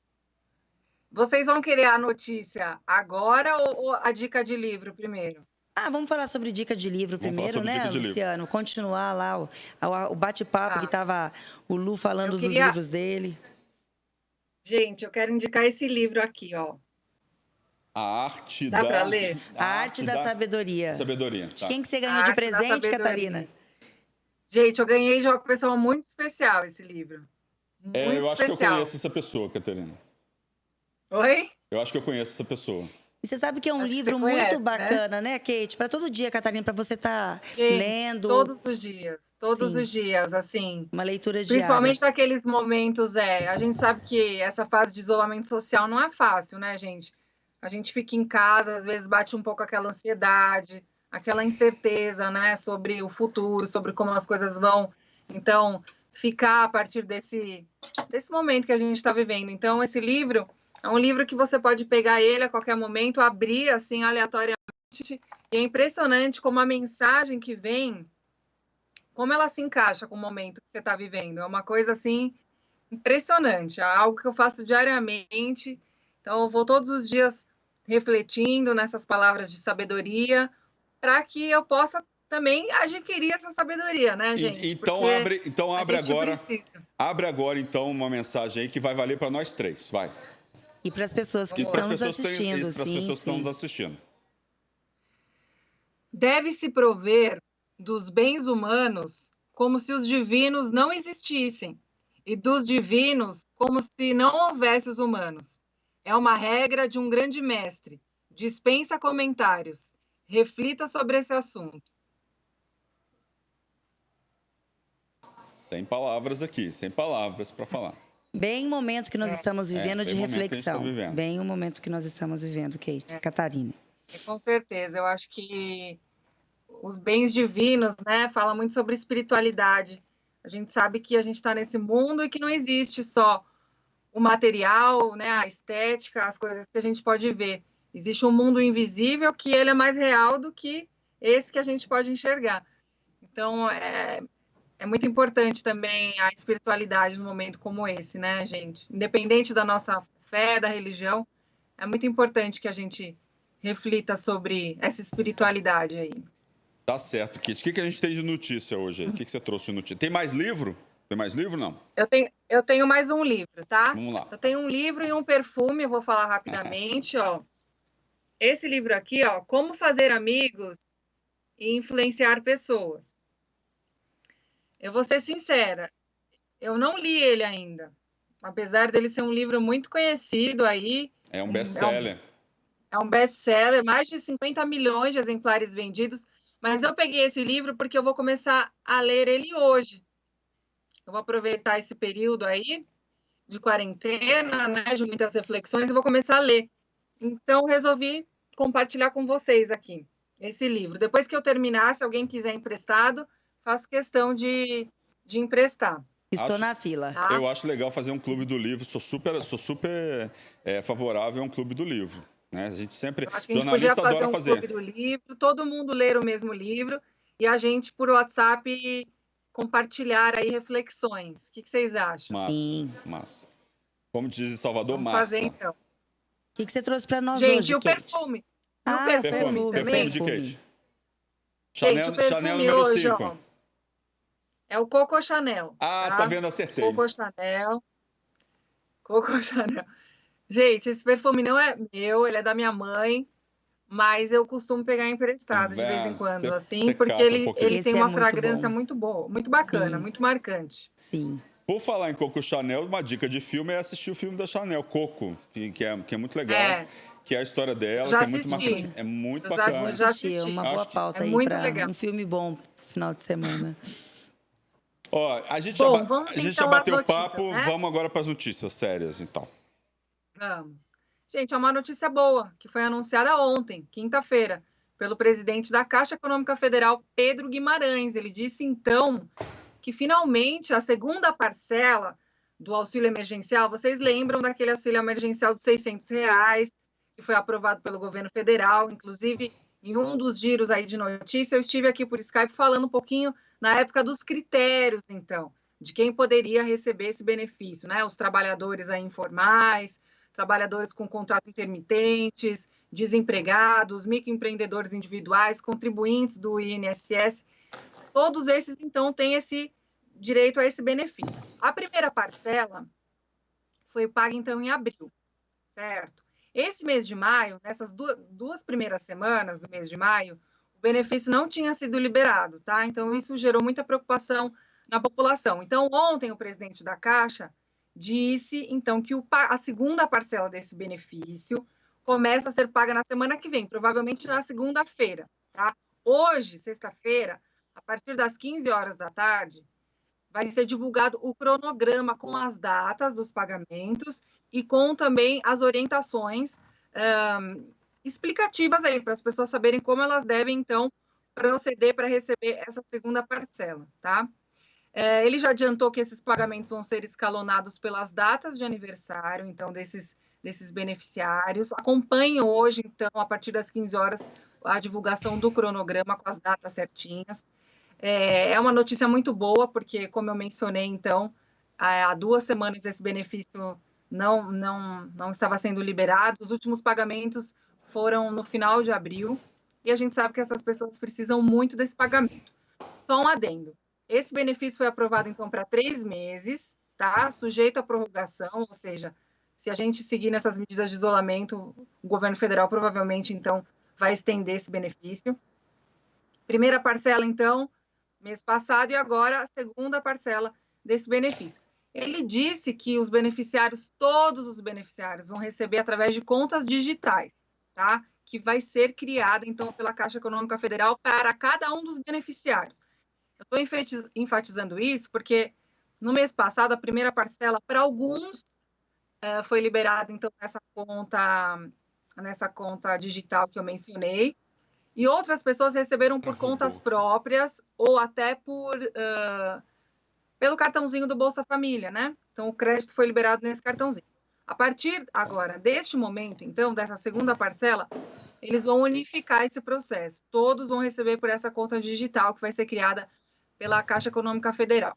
H: Vocês vão querer a notícia agora ou a dica de livro primeiro?
C: Vamos falar sobre dica de livro primeiro, né, Luciano? Continuar lá o bate-papo que tava o Lu falando dos livros dele.
H: Gente, eu quero indicar esse livro aqui, ó.
B: A arte
H: Dá para ler?
C: A arte da sabedoria.
B: Sabedoria. Tá.
C: Quem que você ganhou de presente, Catarina?
H: Gente, eu ganhei de uma pessoa muito especial esse livro.
B: Eu acho que eu conheço essa pessoa, Catarina.
H: Oi?
B: Eu acho que eu conheço essa pessoa.
C: E você sabe que é um livro muito bacana, né, Kate? Para todo dia, Catarina, para você estar lendo.
H: Todos os dias. Todos os dias, assim.
C: Uma leitura diária.
H: Principalmente naqueles momentos, a gente sabe que essa fase de isolamento social não é fácil, né, gente? A gente fica em casa, às vezes bate um pouco aquela ansiedade, aquela incerteza, né, sobre o futuro, sobre como as coisas vão. Então, ficar a partir desse momento que a gente está vivendo. Então, esse livro é um livro que você pode pegar ele a qualquer momento, abrir, assim, aleatoriamente. E é impressionante como a mensagem que vem, como ela se encaixa com o momento que você está vivendo. É uma coisa, assim, impressionante. É algo que eu faço diariamente. Então, eu vou todos os dias refletindo nessas palavras de sabedoria para que eu possa também adquirir essa sabedoria, né, gente?
B: Então abre agora então uma mensagem aí que vai valer para nós três, vai.
C: E para as pessoas que
B: E para
C: estão
B: as
C: nos
B: pessoas,
C: assistindo,
B: para as pessoas que estão nos assistindo.
H: Deve-se prover dos bens humanos como se os divinos não existissem, e dos divinos como se não houvesse os humanos. É uma regra de um grande mestre. Dispensa comentários. Reflita sobre esse assunto.
B: Sem palavras aqui, sem palavras para falar.
C: Bem o momento que nós estamos vivendo de
B: bem o momento que a gente
C: reflexão.
B: tá vivendo.
C: Bem o momento que nós estamos vivendo, Kate. Catarina.
H: Com certeza, eu acho que os bens divinos, né, fala muito sobre espiritualidade. A gente sabe que a gente está nesse mundo e que não existe só o material, né, a estética, as coisas que a gente pode ver. Existe um mundo invisível que ele é mais real do que esse que a gente pode enxergar. Então, é muito importante também a espiritualidade num momento como esse, né, gente? Independente da nossa fé, da religião, é muito importante que a gente reflita sobre essa espiritualidade aí.
B: Tá certo, Kit. O que a gente tem de notícia hoje aí? O que você trouxe de notícia? Tem mais livro? Tem mais livro, não?
H: Eu tenho mais um livro, tá?
B: Vamos lá.
H: Eu tenho um livro e um perfume, eu vou falar rapidamente, ó. Esse livro aqui, ó, Como Fazer Amigos e Influenciar Pessoas. Eu vou ser sincera, eu não li ele ainda, apesar dele ser um livro muito conhecido aí.
B: É um best-seller.
H: É um best-seller, mais de 50 milhões de exemplares vendidos, mas eu peguei esse livro porque eu vou começar a ler ele hoje. Eu vou aproveitar esse período aí de quarentena, né, de muitas reflexões, e vou começar a ler. Então, resolvi compartilhar com vocês aqui esse livro. Depois que eu terminar, se alguém quiser emprestado, faço questão de emprestar.
C: Estou na fila.
H: Tá?
B: Eu acho legal fazer um clube do livro. Sou super favorável a um clube do livro. Né? A gente sempre,
H: acho que a gente
B: jornalista
H: podia
B: adora
H: fazer um clube do livro, todo mundo ler o mesmo livro e a gente, por WhatsApp, compartilhar aí reflexões. O que vocês acham?
B: Massa, massa. Como diz em Salvador,
H: Vamos
B: massa.
H: fazer, então.
C: O que você trouxe para nós
H: gente,
C: hoje,
H: e o
C: Kate?
H: perfume.
B: Perfume de Kate. Chanel número
H: hoje,
B: 5.
H: Ó, é o Coco Chanel.
B: Tá vendo? Acertei.
H: Coco Chanel. Gente, esse perfume não é meu, ele é da minha mãe, mas eu costumo pegar emprestado de vez em quando, assim, porque ele tem uma fragrância muito boa, muito bacana, muito marcante.
C: Sim.
B: Por falar em Coco Chanel, uma dica de filme é assistir o filme da Chanel, Coco, que é muito legal. Que é a história dela,
H: já
B: que é
H: assisti.
B: muito marcante. É muito bacana.
C: Já assisti, uma boa pauta aí para um filme bom final de semana.
B: Ó, a gente já bateu o papo, né? Vamos agora para as notícias sérias, então.
H: Vamos. Gente, é uma notícia boa, que foi anunciada ontem, quinta-feira, pelo presidente da Caixa Econômica Federal, Pedro Guimarães. Ele disse, então, que finalmente a segunda parcela do auxílio emergencial, vocês lembram daquele auxílio emergencial de R$600, que foi aprovado pelo governo federal, inclusive em um dos giros aí de notícia, eu estive aqui por Skype falando um pouquinho na época dos critérios, então, de quem poderia receber esse benefício, né? Os trabalhadores aí informais, trabalhadores com contrato intermitentes, desempregados, microempreendedores individuais, contribuintes do INSS, todos esses, então, têm esse direito a esse benefício. A primeira parcela foi paga, então, em abril, certo? Esse mês de maio, nessas duas primeiras semanas do mês de maio, o benefício não tinha sido liberado, tá? Então, isso gerou muita preocupação na população. Então, ontem, o presidente da Caixa disse, então, que a segunda parcela desse benefício começa a ser paga na semana que vem, provavelmente na segunda-feira, tá? Hoje, sexta-feira, a partir das 15 horas da tarde, vai ser divulgado o cronograma com as datas dos pagamentos e com também as orientações explicativas aí, para as pessoas saberem como elas devem, então, proceder para receber essa segunda parcela, tá? Ele já adiantou que esses pagamentos vão ser escalonados pelas datas de aniversário, então, desses beneficiários. Acompanhem hoje, então, a partir das 15 horas, a divulgação do cronograma com as datas certinhas. É uma notícia muito boa, porque, como eu mencionei, então, há 2 semanas esse benefício não estava sendo liberado. Os últimos pagamentos foram no final de abril, e a gente sabe que essas pessoas precisam muito desse pagamento. Só um adendo. Esse benefício foi aprovado, então, para 3 meses, tá? Sujeito à prorrogação, ou seja, se a gente seguir nessas medidas de isolamento, o governo federal provavelmente, então, vai estender esse benefício. Primeira parcela, então, mês passado, e agora a segunda parcela desse benefício. Ele disse que os beneficiários, todos os beneficiários, vão receber através de contas digitais, tá? Que vai ser criada, então, pela Caixa Econômica Federal para cada um dos beneficiários. Eu estou enfatizando isso porque no mês passado, a primeira parcela, para alguns, foi liberada, então, nessa conta digital que eu mencionei, e outras pessoas receberam por contas próprias ou até pelo cartãozinho do Bolsa Família, né? Então, o crédito foi liberado nesse cartãozinho. A partir agora, deste momento, então, dessa segunda parcela, eles vão unificar esse processo. Todos vão receber por essa conta digital que vai ser criada pela Caixa Econômica Federal.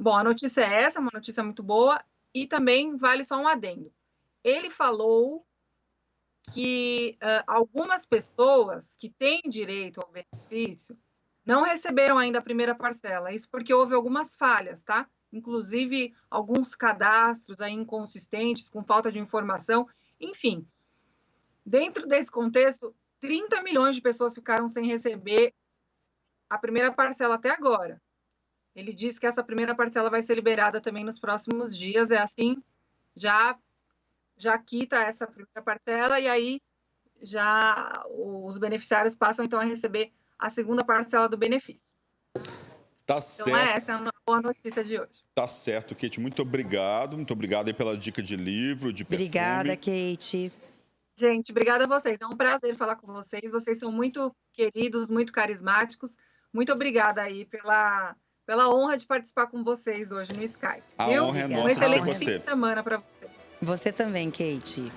H: Bom, a notícia é essa, uma notícia muito boa, e também vale só um adendo. Ele falou que algumas pessoas que têm direito ao benefício não receberam ainda a primeira parcela. Isso porque houve algumas falhas, tá? Inclusive, alguns cadastros aí inconsistentes, com falta de informação. Enfim, dentro desse contexto, 30 milhões de pessoas ficaram sem receber a primeira parcela até agora. Ele disse que essa primeira parcela vai ser liberada também nos próximos dias. É assim, já quita essa primeira parcela e aí já os beneficiários passam então a receber a segunda parcela do benefício.
B: Tá certo.
H: Então essa é a boa notícia de hoje.
B: Tá certo, Kate. Muito obrigado aí pela dica de livro, de perfume.
C: Obrigada, Kate.
H: Gente, obrigada a vocês. É um prazer falar com vocês. Vocês são muito queridos, muito carismáticos. Muito obrigada aí pela honra de participar com vocês hoje no Skype.
B: A honra é nossa.
H: Um excelente
B: ter
H: fim
B: você.
H: de semana para vocês.
C: Você também, Kate.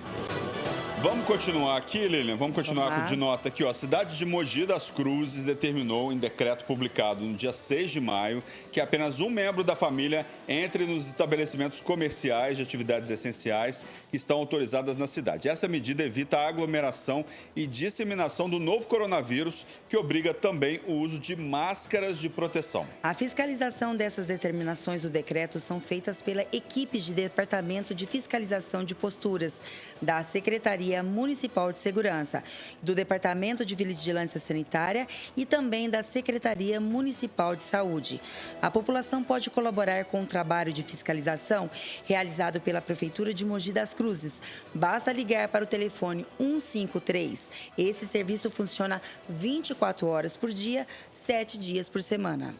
B: Vamos continuar aqui, Lilian? Vamos continuar de nota aqui, ó. A cidade de Mogi das Cruzes determinou em decreto publicado no dia 6 de maio que apenas um membro da família entre nos estabelecimentos comerciais de atividades essenciais que estão autorizadas na cidade. Essa medida evita a aglomeração e disseminação do novo coronavírus, que obriga também o uso de máscaras de proteção.
C: A fiscalização dessas determinações do decreto são feitas pela equipe de Departamento de Fiscalização de Posturas da Secretaria Municipal de Segurança, do Departamento de Vigilância Sanitária e também da Secretaria Municipal de Saúde. A população pode colaborar com o trabalho de fiscalização realizado pela Prefeitura de Mogi das Cruzes. Basta ligar para o telefone 153. Esse serviço funciona 24 horas por dia, 7 dias por semana.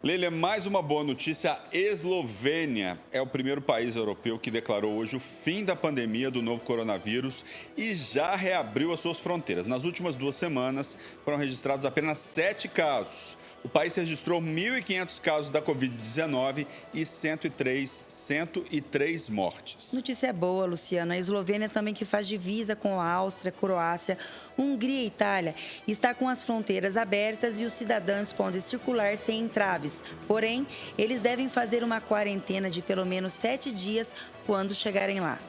B: Lilian, mais uma boa notícia. A Eslovênia é o primeiro país europeu que declarou hoje o fim da pandemia do novo coronavírus e já reabriu as suas fronteiras. Nas últimas 2 semanas, foram registrados apenas 7 casos. O país registrou 1.500 casos da Covid-19 e 103 mortes.
C: Notícia boa, Luciana. A Eslovênia também, que faz divisa com a Áustria, Croácia, Hungria e Itália, está com as fronteiras abertas e os cidadãos podem circular sem entraves. Porém, eles devem fazer uma quarentena de pelo menos 7 dias quando chegarem lá.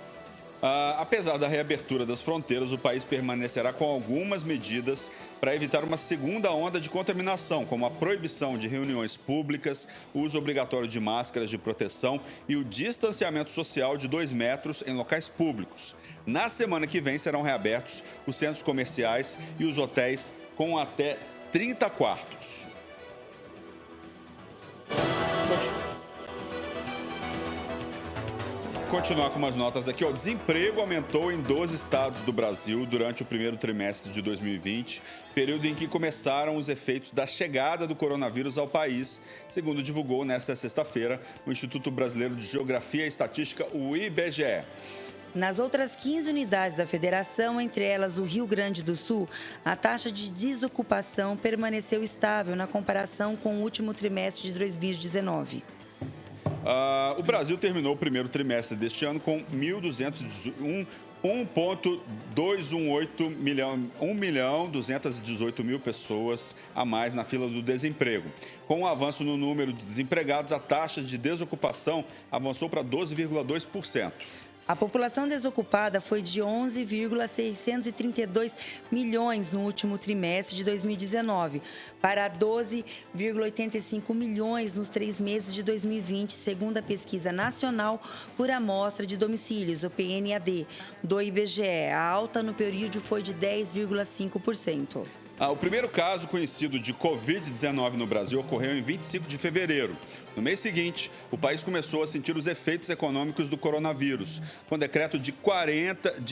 B: Apesar da reabertura das fronteiras, o país permanecerá com algumas medidas para evitar uma segunda onda de contaminação, como a proibição de reuniões públicas, o uso obrigatório de máscaras de proteção e o distanciamento social de 2 metros em locais públicos. Na semana que vem serão reabertos os centros comerciais e os hotéis com até 30 quartos. Continuar com umas notas aqui. O desemprego aumentou em 12 estados do Brasil durante o primeiro trimestre de 2020, período em que começaram os efeitos da chegada do coronavírus ao país, segundo divulgou nesta sexta-feira o Instituto Brasileiro de Geografia e Estatística, o IBGE.
C: Nas outras 15 unidades da federação, entre elas o Rio Grande do Sul, a taxa de desocupação permaneceu estável na comparação com o último trimestre de 2019.
B: O Brasil terminou o primeiro trimestre deste ano com 1.218.000 pessoas a mais na fila do desemprego. Com o avanço no número de desempregados, a taxa de desocupação avançou para 12,2%.
C: A população desocupada foi de 11,632 milhões no último trimestre de 2019 para 12,85 milhões nos 3 meses de 2020, segundo a Pesquisa Nacional por Amostra de Domicílios, o PNAD, do IBGE. A alta no período foi de 10,5%.
B: O primeiro caso conhecido de Covid-19 no Brasil ocorreu em 25 de fevereiro. No mês seguinte, o país começou a sentir os efeitos econômicos do coronavírus, com decreto de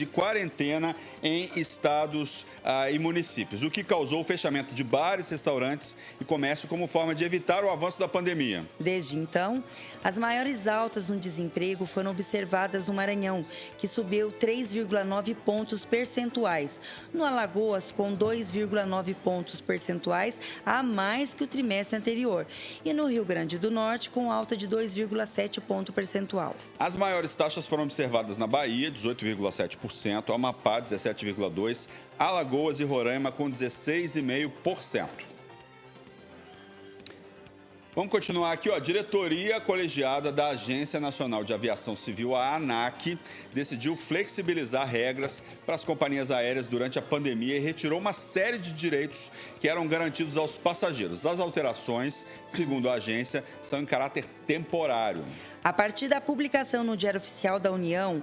B: quarentena em estados e municípios, o que causou o fechamento de bares, restaurantes e comércio como forma de evitar o avanço da pandemia.
C: Desde então, as maiores altas no desemprego foram observadas no Maranhão, que subiu 3,9 pontos percentuais. No Alagoas, com 2,9 pontos percentuais a mais que o trimestre anterior. E no Rio Grande do Norte, com alta de 2,7 ponto percentual.
B: As maiores taxas foram observadas na Bahia, 18,7%, Amapá, 17,2%, Alagoas e Roraima, com 16,5%. Vamos continuar aqui, ó. A diretoria colegiada da Agência Nacional de Aviação Civil, a ANAC, decidiu flexibilizar regras para as companhias aéreas durante a pandemia e retirou uma série de direitos que eram garantidos aos passageiros. As alterações, segundo a agência, estão em caráter temporário.
C: A partir da publicação no Diário Oficial da União,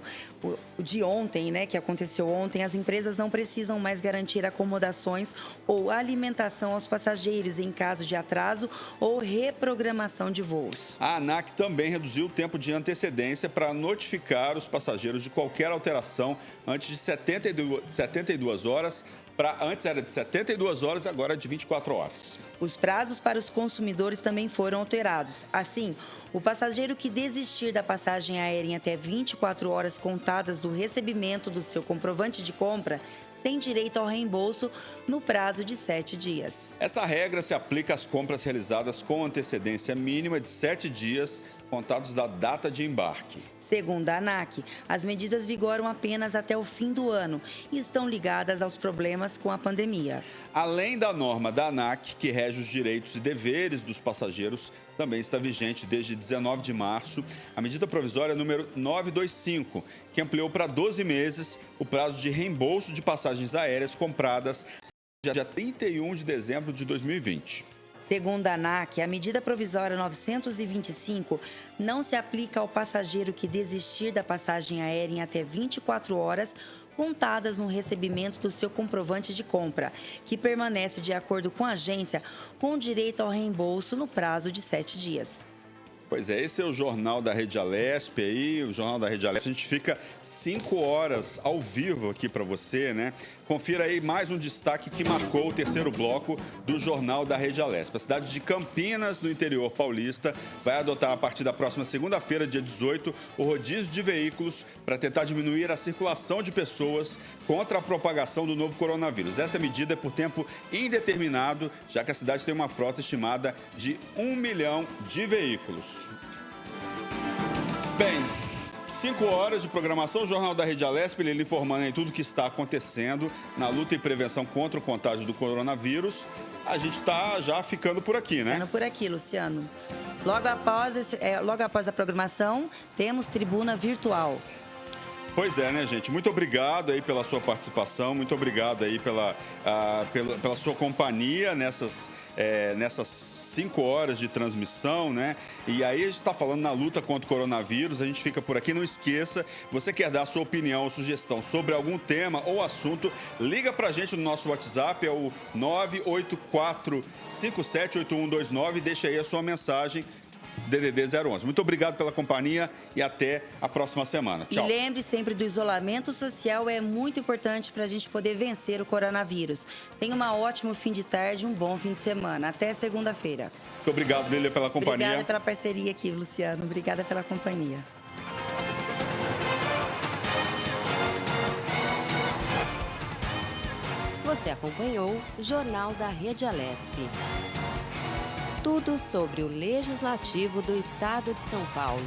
C: de ontem, que aconteceu ontem, as empresas não precisam mais garantir acomodações ou alimentação aos passageiros em caso de atraso ou reprogramação de voos.
B: A ANAC também reduziu o tempo de antecedência para notificar os passageiros de qualquer alteração antes de 72 horas. Antes era de 72 horas, agora é de 24 horas.
C: Os prazos para os consumidores também foram alterados. Assim, o passageiro que desistir da passagem aérea em até 24 horas contadas do recebimento do seu comprovante de compra tem direito ao reembolso no prazo de 7 dias.
B: Essa regra se aplica às compras realizadas com antecedência mínima de 7 dias, contados da data de embarque.
C: Segundo a ANAC, as medidas vigoram apenas até o fim do ano e estão ligadas aos problemas com a pandemia.
B: Além da norma da ANAC, que rege os direitos e deveres dos passageiros, também está vigente desde 19 de março a medida provisória número 925, que ampliou para 12 meses o prazo de reembolso de passagens aéreas compradas dia 31 de dezembro de 2020.
C: Segundo a ANAC, a medida provisória 925 não se aplica ao passageiro que desistir da passagem aérea em até 24 horas contadas no recebimento do seu comprovante de compra, que permanece de acordo com a agência, com direito ao reembolso no prazo de 7 dias.
B: Pois é, esse é o Jornal da Rede Alesp aí, o Jornal da Rede Alesp. A gente fica 5 horas ao vivo aqui para você, né? Confira aí mais um destaque que marcou o terceiro bloco do Jornal da Rede Alesp. A cidade de Campinas, no interior paulista, vai adotar a partir da próxima segunda-feira, dia 18, o rodízio de veículos para tentar diminuir a circulação de pessoas contra a propagação do novo coronavírus. Essa medida é por tempo indeterminado, já que a cidade tem uma frota estimada de 1 milhão de veículos. Bem, 5 horas de programação, o Jornal da Rede Alesp, ele informando aí tudo o que está acontecendo na luta e prevenção contra o contágio do coronavírus. A gente está já ficando por aqui, né?
C: Ficando por aqui, Luciano. Logo após a programação, temos tribuna virtual.
B: Pois é, né, gente? Muito obrigado aí pela sua participação, muito obrigado aí pela sua companhia nessas 5 horas de transmissão, né? E aí a gente está falando na luta contra o coronavírus, a gente fica por aqui. Não esqueça, você quer dar a sua opinião ou sugestão sobre algum tema ou assunto, liga pra gente no nosso WhatsApp, é o 984578129, deixa aí a sua mensagem. DDD 011. Muito obrigado pela companhia e até a próxima semana. Tchau.
C: E lembre sempre do isolamento social, é muito importante para a gente poder vencer o coronavírus. Tenha um ótimo fim de tarde, um bom fim de semana. Até segunda-feira.
B: Muito obrigado, Lília, pela companhia.
C: Obrigada pela parceria aqui, Luciano. Obrigada pela companhia.
A: Você acompanhou o Jornal da Rede Alesp. Tudo sobre o Legislativo do Estado de São Paulo.